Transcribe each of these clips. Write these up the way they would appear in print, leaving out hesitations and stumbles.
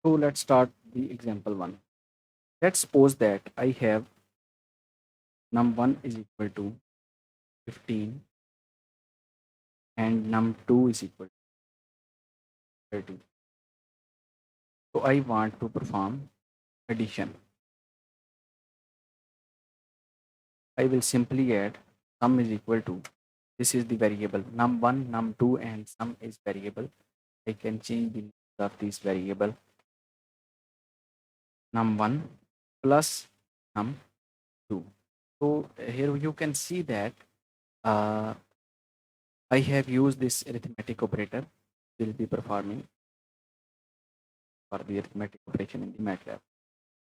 So let's start the example one. Let's suppose that I have num1 is equal to 15 and num2 is equal to 30. So I want to perform addition. I will simply add sum is equal to, this is the variable num1, num2 and sum is variable. I can change the names of these variable num1 plus num2. So here you can see that uh, I have used this arithmetic operator will be performing for the arithmetic operation in the MATLAB.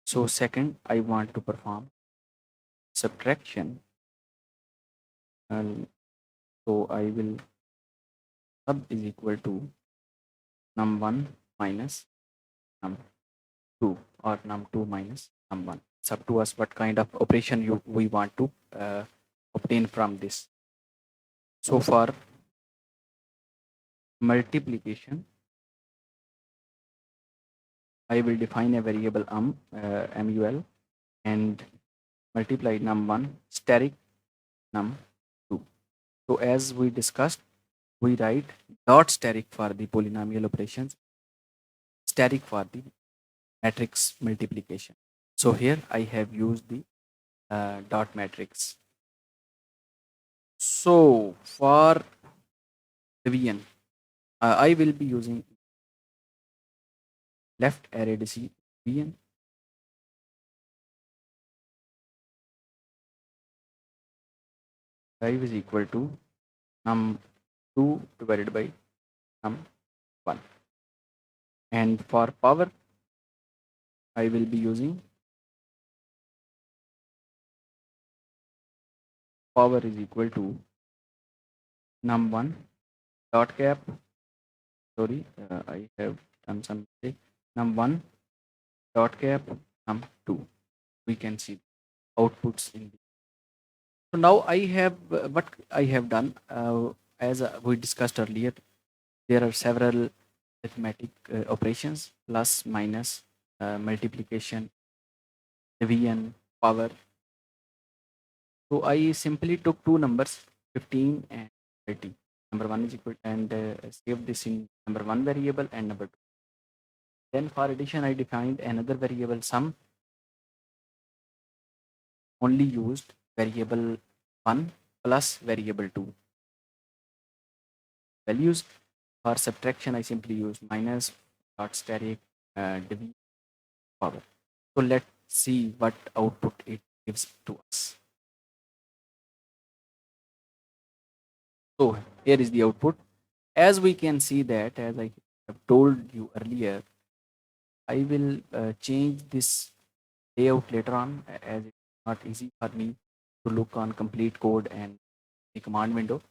So second, I want to perform subtraction. And so I will sub is equal to num1 minus num2 or num2 minus num1. It's up to us what kind of operation we want to obtain from this. So for multiplication, I will define a variable mul and multiply num1 steric num2. So as we discussed, we write dot steric for the polynomial operations, steric for the matrix multiplication. So here I have used the dot matrix. So for division, I will be using left array division. 5 is equal to num2 divided by num1. And for power, I will be using power is equal to num1 dot cap. Sorry, I have done some mistake. Num1 dot cap num2. We can see outputs in the. So now I have what I have done as we discussed earlier. There are several arithmetic operations: plus, minus, multiplication, division, power. So I simply took two numbers, 15 and 30. Number one is equal and save this in number one variable and number two. Then for addition, I defined another variable sum, only used variable 1 plus variable 2 values. For subtraction, I simply use minus dot steric division power. So let's see what output it gives to us. So here is the output. As we can see that, as I have told you earlier, I will change this layout later on as it's not easy for me to look on complete code and the command window.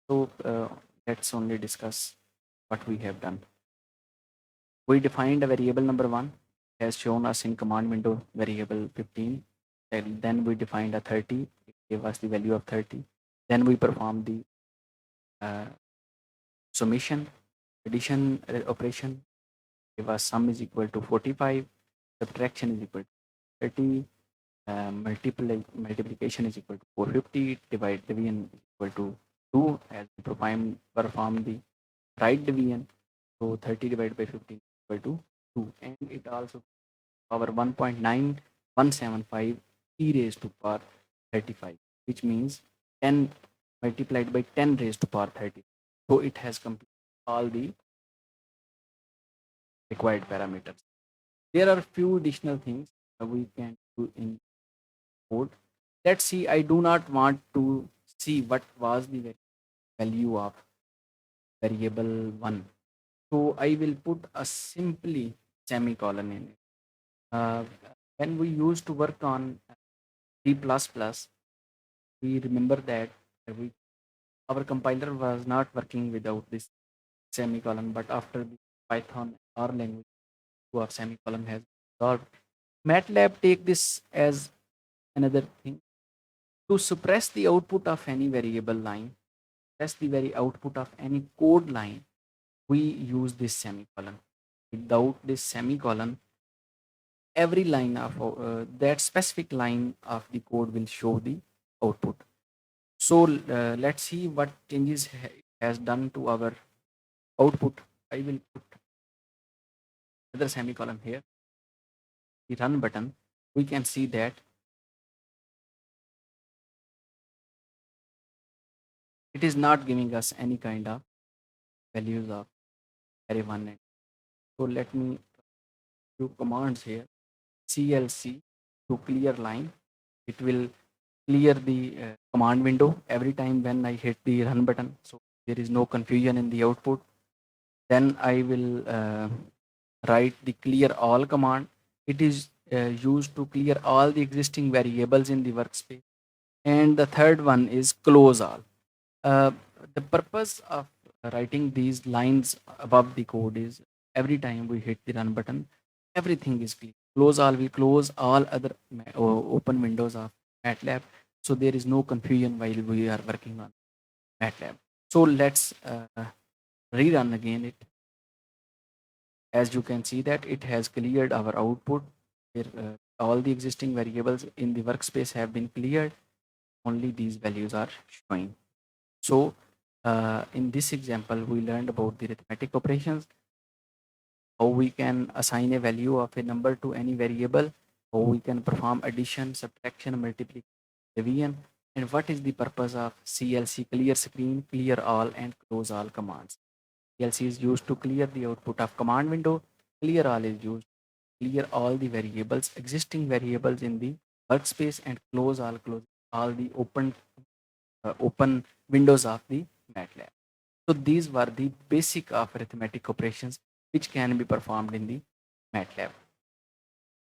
So let's only discuss what we have done. We defined a variable number 1 as shown us in command window variable 15. And then we defined a 30. It gave us the value of 30. Then we performed the uh, summation addition operation. Give us sum is equal to 45. Subtraction is equal to 30. Multiplication is equal to 450. Division is equal to 2 as we perform the right division. So 30 divided by 15 is equal to 2. And it also power 1.9175 e raised to power 35, which means 10 multiplied by 10 raised to power 30. So it has completed all the required parameters. There are few additional things we can do in code. Let's see, I do not want to see what was the value of variable 1. So I will put a simply semicolon in it. When we used to work on C++, we remember that our compiler was not working without this semicolon, but after the Python R language, our semicolon has solved. MATLAB take this as another thing to suppress the output of any variable line, suppress the very output of any code line. We use this semicolon. without this semicolon, every line of that specific line of the code will show the output. So let's see what changes it has done to our output. I will put another semicolon here. The run button. We can see that it is not giving us any kind of values of array 1 and so let me do commands here. CLC to clear line. It will clear the command window every time when I hit the run button. So there is no confusion in the output. Then I will write the clear all command. It is used to clear all the existing variables in the workspace. And the third one is close all. Uh, the purpose of writing these lines above the code is every time we hit the run button, everything is clear. Close all will close all other open windows of MATLAB. So there is no confusion while we are working on MATLAB. So let's rerun again it. As you can see that it has cleared our output. Where, all the existing variables in the workspace have been cleared. Only these values are showing. So in this example, we learned about the arithmetic operations, how we can assign a value of a number to any variable, how we can perform addition, subtraction, multiplication, division, and what is the purpose of CLC, clear screen, clear all, and close all commands. CLC is used to clear the output of command window. Clear all is used to clear all the variables, existing variables in the workspace, and close all the open windows of the MATLAB. So these were the basic of arithmetic operations which can be performed in the MATLAB.